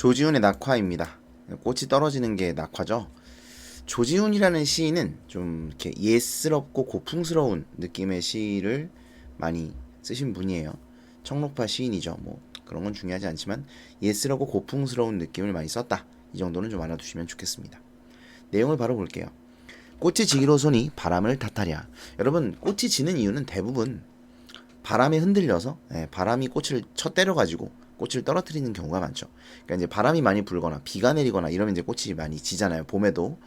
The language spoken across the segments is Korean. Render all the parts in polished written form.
조지훈의 낙화입니다. 꽃이 떨어지는 게 낙화죠. 조지훈이라는 시인은 좀 이렇게 예스럽고 고풍스러운 느낌의 시를 많이 쓰신 분이에요. 청록파 시인이죠. 뭐 그런 건 중요하지 않지만 예스럽고 고풍스러운 느낌을 많이 썼다. 이 정도는 좀 알아두시면 좋겠습니다. 내용을 바로 볼게요. 꽃이 지기로소니 바람을 탓하랴. 여러분, 꽃이 지는 이유는 대부분 바람에 흔들려서 바람이 꽃을 쳐 때려가지고 꽃을 떨어뜨리는 경우가 많죠. 그러니까 이제 바람이 많이 불거나 비가 내리거나 이러면 이제 꽃이 많이 지잖아요. 봄에도.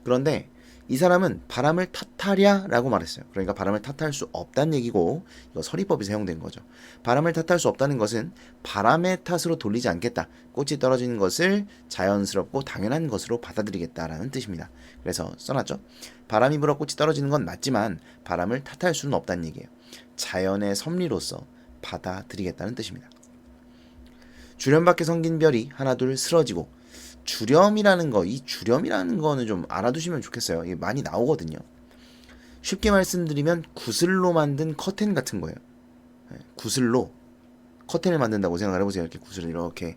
그런데 이 사람은 바람을 탓하랴라고 말했어요. 그러니까 바람을 탓할 수 없다는 얘기고, 이거 서리법이 사용된 거죠. 바람을 탓할 수 없다는 것은 바람의 탓으로 돌리지 않겠다. 꽃이 떨어지는 것을 자연스럽고 당연한 것으로 받아들이겠다라는 뜻입니다. 그래서 써놨죠. 바람이 불어 꽃이 떨어지는 건 맞지만 바람을 탓할 수는 없다는 얘기예요. 자연의 섭리로서 받아들이겠다는 뜻입니다. 주렴 밖에 성긴 별이 하나둘 쓰러지고, 주렴이라는 거, 이 주렴이라는 거는 좀 알아두시면 좋겠어요. 이게 많이 나오거든요. 쉽게 말씀드리면 구슬로 만든 커튼 같은 거예요. 구슬로 커튼을 만든다고 생각을 해보세요. 이렇게 구슬을 이렇게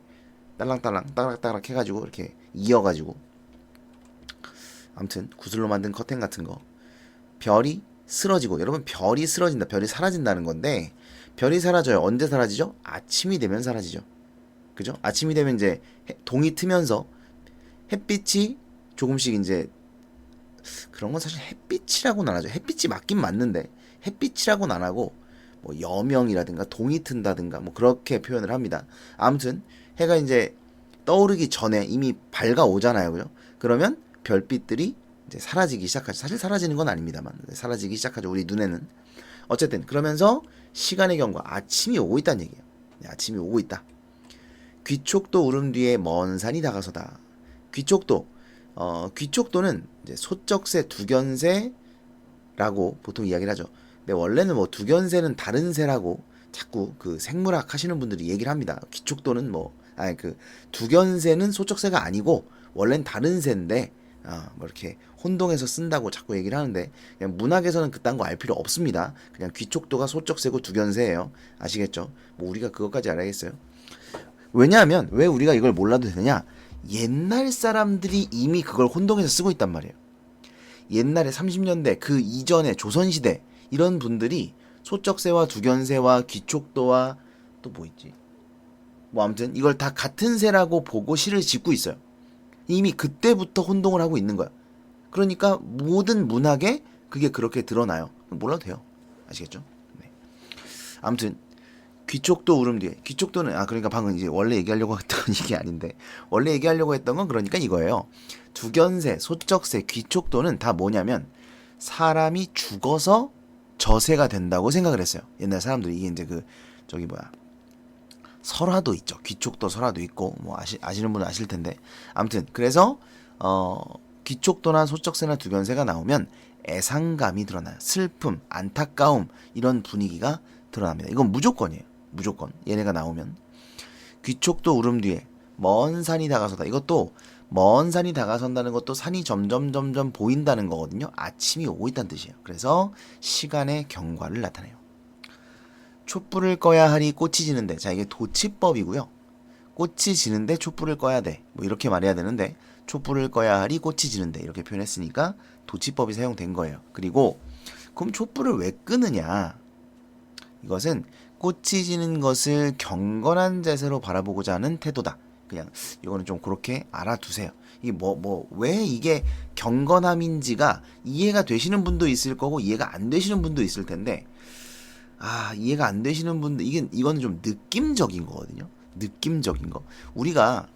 딸랑딸랑 따락따락 해가지고 이렇게 이어가지고, 아무튼 구슬로 만든 커튼 같은 거. 별이 쓰러지고, 여러분, 별이 쓰러진다, 별이 사라진다는 건데, 별이 사라져요. 언제 사라지죠? 아침이 되면 사라지죠. 그죠? 아침이 되면 이제 동이 트면서 햇빛이 조금씩 이제, 그런 건 사실 햇빛이라고는 안 하죠. 햇빛이 맞긴 맞는데 햇빛이라고는 안 하고 뭐 여명이라든가 동이 튼다든가 뭐 그렇게 표현을 합니다. 아무튼 해가 이제 떠오르기 전에 이미 밝아오잖아요. 그죠? 그러면 별빛들이 이제 사라지기 시작하죠. 사실 사라지는 건 아닙니다만 사라지기 시작하죠. 우리 눈에는. 어쨌든 그러면서 시간의 경과, 아침이 오고 있다는 얘기예요. 아침이 오고 있다. 귀촉도 울음 뒤에 먼 산이 다가서다. 귀촉도, 귀촉도는 이제 소쩍새, 두견새라고 보통 이야기를 하죠. 근데 원래는 뭐 두견새는 다른 새라고 자꾸 그 생물학 하시는 분들이 얘기를 합니다. 귀촉도는 그 두견새는 소쩍새가 아니고 원래는 다른 새인데 뭐 이렇게 혼동해서 쓴다고 자꾸 얘기를 하는데, 그냥 문학에서는 그딴 거 알 필요 없습니다. 그냥 귀촉도가 소쩍새고 두견새예요. 아시겠죠? 뭐 우리가 그것까지 알아야겠어요? 왜냐하면 왜 우리가 이걸 몰라도 되느냐? 옛날 사람들이 이미 그걸 혼동해서 쓰고 있단 말이에요. 옛날에 30년대 그 이전에 조선시대 이런 분들이 소쩍새와 두견새와 귀촉도와 또 뭐 있지? 뭐 아무튼 이걸 다 같은 새라고 보고 시를 짓고 있어요. 이미 그때부터 혼동을 하고 있는 거야. 그러니까 모든 문학에 그게 그렇게 드러나요. 몰라도 돼요. 아시겠죠? 네. 아무튼 귀촉도 울음 뒤에, 귀촉도는 그러니까 방금 이제 원래 얘기하려고 했던 이게 아닌데, 원래 얘기하려고 했던 건 그러니까 이거예요. 두견새, 소쩍새, 귀촉도는 다 뭐냐면 사람이 죽어서 저새가 된다고 생각을 했어요. 옛날 사람들이. 이게 이제 설화도 있죠. 귀촉도 설화도 있고 뭐 아시는 분은 아실 텐데, 아무튼 그래서 귀촉도나 소쩍새나 두견새가 나오면 애상감이 드러나요. 슬픔, 안타까움, 이런 분위기가 드러납니다. 이건 무조건이에요. 무조건. 얘네가 나오면. 귀촉도 울음 뒤에 먼 산이 다가서다. 이것도 먼 산이 다가선다는 것도 산이 점점 보인다는 거거든요. 아침이 오고 있다는 뜻이에요. 그래서 시간의 경과를 나타내요. 촛불을 꺼야 하리 꽃이 지는데, 자, 이게 도치법이고요. 꽃이 지는데 촛불을 꺼야 돼. 뭐 이렇게 말해야 되는데, 촛불을 꺼야 하리 꽃이 지는데 이렇게 표현했으니까 도치법이 사용된 거예요. 그리고 그럼 촛불을 왜 끄느냐? 이것은 꽃이 지는 것을 경건한 자세로 바라보고자 하는 태도다. 그냥 이거는 좀 그렇게 알아두세요. 이게 왜 이게 경건함인지가 이해가 되시는 분도 있을 거고 이해가 안 되시는 분도 있을 텐데, 이해가 안 되시는 분들, 이거는 좀 느낌적인 거거든요. 느낌적인 거. 우리가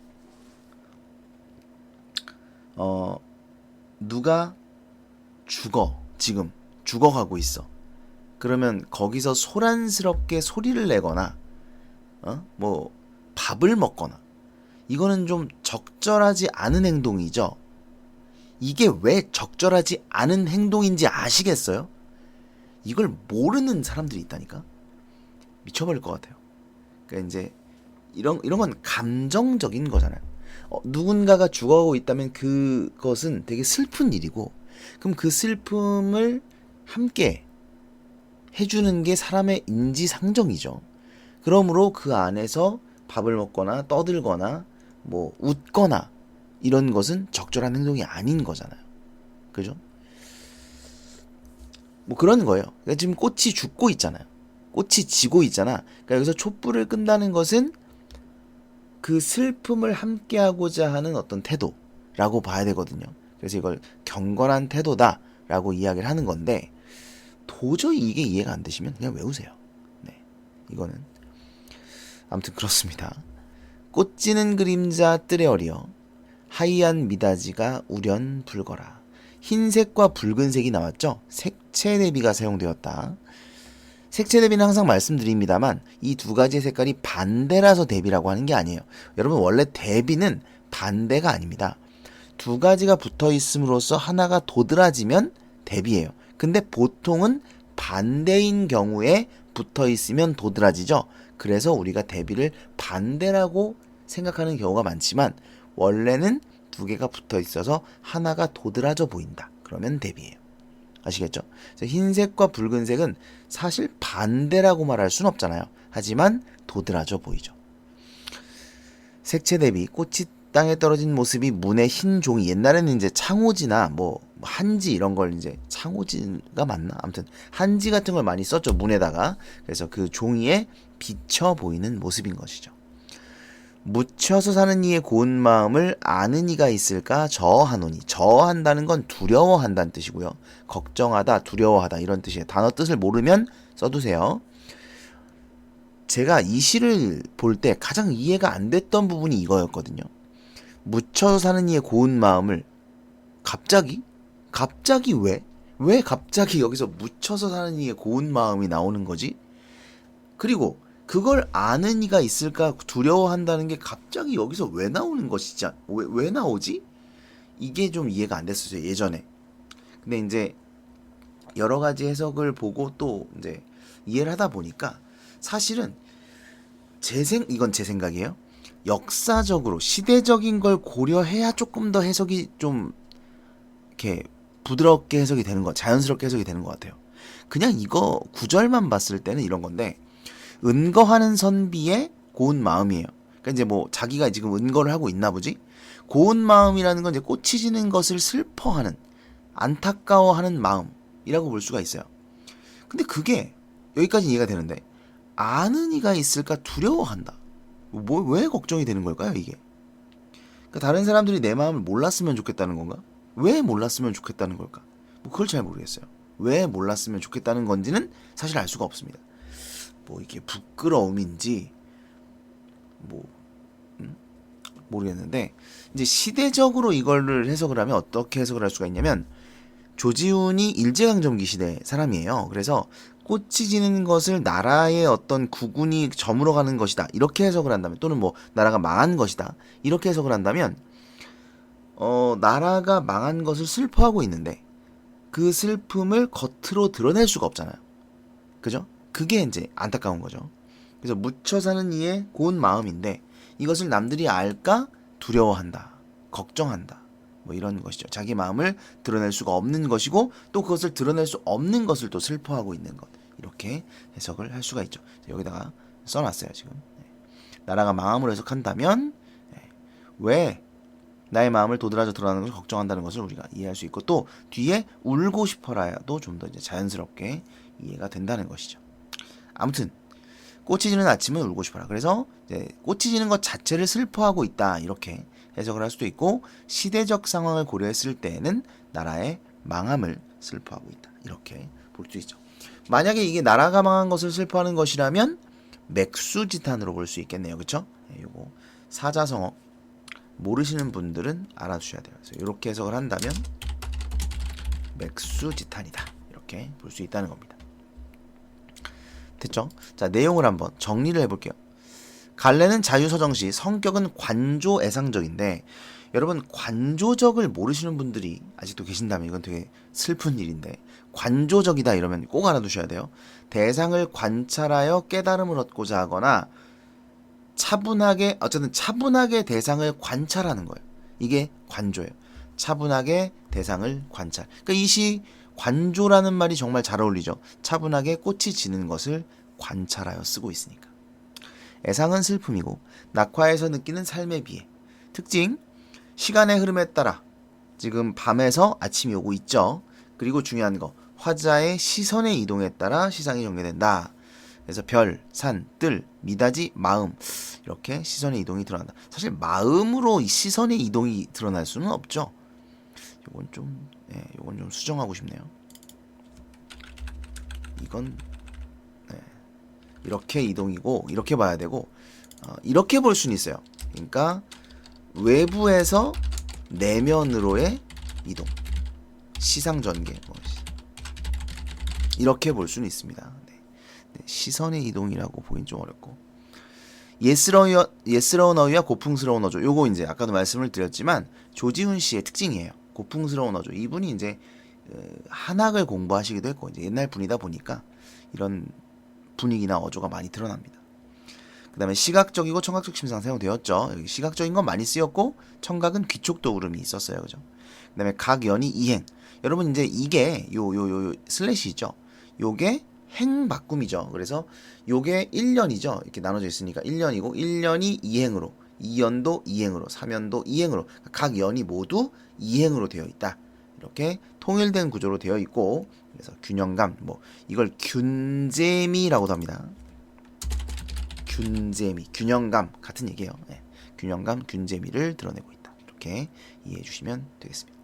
누가 지금 죽어가고 있어. 그러면 거기서 소란스럽게 소리를 내거나 뭐 밥을 먹거나, 이거는 좀 적절하지 않은 행동이죠. 이게 왜 적절하지 않은 행동인지 아시겠어요? 이걸 모르는 사람들이 있다니까. 미쳐버릴 것 같아요. 그러니까 이제 이런 건 감정적인 거잖아요. 누군가가 죽어가고 있다면 그것은 되게 슬픈 일이고, 그럼 그 슬픔을 함께 해주는 게 사람의 인지상정이죠. 그러므로 그 안에서 밥을 먹거나 떠들거나 뭐 웃거나 이런 것은 적절한 행동이 아닌 거잖아요. 그죠? 뭐 그런 거예요. 그러니까 지금 꽃이 죽고 있잖아요. 꽃이 지고 있잖아. 그러니까 여기서 촛불을 끈다는 것은 그 슬픔을 함께하고자 하는 어떤 태도라고 봐야 되거든요. 그래서 이걸 경건한 태도다라고 이야기를 하는 건데 도저히 이게 이해가 안 되시면 그냥 외우세요. 네, 이거는 아무튼 그렇습니다. 꽃지는 그림자 뜰에 어리어 하얀 미닫이가 우련 붉어라. 흰색과 붉은색이 나왔죠. 색채 대비가 사용되었다. 색채 대비는 항상 말씀드립니다만 이 두 가지의 색깔이 반대라서 대비라고 하는 게 아니에요. 여러분 원래 대비는 반대가 아닙니다. 두 가지가 붙어 있음으로써 하나가 도드라지면 대비예요. 근데 보통은 반대인 경우에 붙어 있으면 도드라지죠. 그래서 우리가 대비를 반대라고 생각하는 경우가 많지만 원래는 두 개가 붙어 있어서 하나가 도드라져 보인다. 그러면 대비예요. 아시겠죠? 흰색과 붉은색은 사실 반대라고 말할 순 없잖아요. 하지만 도드라져 보이죠. 색채 대비 꽃이 땅에 떨어진 모습이 문의 흰 종이 옛날에는 이제 창호지나 뭐 한지 이런 걸 이제 창호지가 맞나? 아무튼 한지 같은 걸 많이 썼죠. 문에다가. 그래서 그 종이에 비쳐 보이는 모습인 것이죠. 묻혀서 사는 이의 고운 마음을 아는 이가 있을까 저하노니. 저한다는 건 두려워한다는 뜻이고요. 걱정하다, 두려워하다 이런 뜻이에요. 단어 뜻을 모르면 써두세요. 제가 이 시를 볼 때 가장 이해가 안 됐던 부분이 이거였거든요. 묻혀서 사는 이의 고운 마음을 갑자기 왜? 왜 갑자기 여기서 묻혀서 사는 이의 고운 마음이 나오는 거지? 그리고 그걸 아는 이가 있을까 두려워한다는 게 갑자기 여기서 왜 나오는 것이지? 왜 나오지? 이게 좀 이해가 안 됐었어요, 예전에. 근데 이제 여러 가지 해석을 보고 또 이제 이해를 하다 보니까 사실은 이건 제 생각이에요. 역사적으로 시대적인 걸 고려해야 조금 더 해석이 좀 이렇게 부드럽게 해석이 되는 것, 자연스럽게 해석이 되는 것 같아요. 그냥 이거 구절만 봤을 때는 이런 건데 은거하는 선비의 고운 마음이에요. 그러니까 이제 뭐 자기가 지금 은거를 하고 있나 보지. 고운 마음이라는 건 이제 꽃이 지는 것을 슬퍼하는, 안타까워하는 마음이라고 볼 수가 있어요. 근데 그게 여기까지 이해가 되는데 아는 이가 있을까 두려워한다. 왜 걱정이 되는 걸까요, 이게? 그러니까 다른 사람들이 내 마음을 몰랐으면 좋겠다는 건가? 왜 몰랐으면 좋겠다는 걸까? 뭐 그걸 잘 모르겠어요. 왜 몰랐으면 좋겠다는 건지는 사실 알 수가 없습니다. 뭐 이게 부끄러움인지 뭐 모르겠는데 이제 시대적으로 이거를 해석을 하면 어떻게 해석을 할 수가 있냐면 조지훈이 일제강점기 시대 사람이에요. 그래서 꽃이 지는 것을 나라의 어떤 국운이 저물어가는 것이다 이렇게 해석을 한다면 또는 뭐 나라가 망한 것이다 이렇게 해석을 한다면 나라가 망한 것을 슬퍼하고 있는데 그 슬픔을 겉으로 드러낼 수가 없잖아요. 그죠? 그게 이제 안타까운 거죠. 그래서 묻혀 사는 이의 고운 마음인데 이것을 남들이 알까 두려워한다, 걱정한다, 뭐 이런 것이죠. 자기 마음을 드러낼 수가 없는 것이고 또 그것을 드러낼 수 없는 것을 또 슬퍼하고 있는 것 이렇게 해석을 할 수가 있죠. 여기다가 써놨어요 지금. 나라가 망함으로 해석한다면 왜 나의 마음을 도드라져 드러나는 것을 걱정한다는 것을 우리가 이해할 수 있고 또 뒤에 울고 싶어라도 좀 더 이제 자연스럽게 이해가 된다는 것이죠. 아무튼 꽃이 지는 아침은 울고 싶어라. 그래서 이제 꽃이 지는 것 자체를 슬퍼하고 있다 이렇게 해석을 할 수도 있고 시대적 상황을 고려했을 때에는 나라의 망함을 슬퍼하고 있다 이렇게 볼 수 있죠. 만약에 이게 나라가 망한 것을 슬퍼하는 것이라면 맥수지탄으로 볼 수 있겠네요. 그쵸? 요거 사자성어 모르시는 분들은 알아두셔야 돼요. 그래서 이렇게 해석을 한다면 맥수지탄이다 이렇게 볼 수 있다는 겁니다. 됐죠? 자, 내용을 한번 정리를 해볼게요. 갈래는 자유서정시, 성격은 관조애상적인데 여러분 관조적을 모르시는 분들이 아직도 계신다면 이건 되게 슬픈 일인데 관조적이다 이러면 꼭 알아두셔야 돼요. 대상을 관찰하여 깨달음을 얻고자 하거나 차분하게 어쨌든 차분하게 대상을 관찰하는 거예요. 이게 관조예요. 차분하게 대상을 관찰. 그러니까 이 시 관조라는 말이 정말 잘 어울리죠. 차분하게 꽃이 지는 것을 관찰하여 쓰고 있으니까. 애상은 슬픔이고 낙화에서 느끼는 삶에 비해 특징, 시간의 흐름에 따라 지금 밤에서 아침이 오고 있죠. 그리고 중요한 거, 화자의 시선의 이동에 따라 시상이 전개된다. 그래서 별, 산, 뜰, 미닫이, 마음 이렇게 시선의 이동이 드러난다. 사실 마음으로 이 시선의 이동이 드러날 수는 없죠. 요건 좀 수정하고 싶네요. 이건 이렇게 이동이고 이렇게 봐야 되고 이렇게 볼 수는 있어요. 그러니까 외부에서 내면으로의 이동, 시상 전개 이렇게 볼 수는 있습니다. 시선의 이동이라고 보긴 좀 어렵고 예스러운 어휘와 고풍스러운 어조 요거 이제 아까도 말씀을 드렸지만 조지훈 씨의 특징이에요. 고풍스러운 어조 이분이 이제 한학을 공부하시기도 했고 이제 옛날 분이다 보니까 이런 분위기나 어조가 많이 드러납니다. 그 다음에 시각적이고 청각적 심상 사용되었죠. 여기 시각적인 건 많이 쓰였고 청각은 귀촉도 울음이 있었어요. 그죠? 그 다음에 각연이 이행. 여러분 이제 이게 요 슬래시 있죠. 요게 행 바꿈이죠. 그래서 요게 1년이죠. 이렇게 나눠져 있으니까 1년이고 1년이 이행으로 2연도 이행으로 3연도 이행으로 각 연이 모두 이행으로 되어 있다. 이렇게 통일된 구조로 되어 있고 그래서 균형감 이걸 균재미라고도 합니다. 균재미, 균형감 같은 얘기예요. 균형감, 균재미를 드러내고 있다. 이렇게 이해해 주시면 되겠습니다.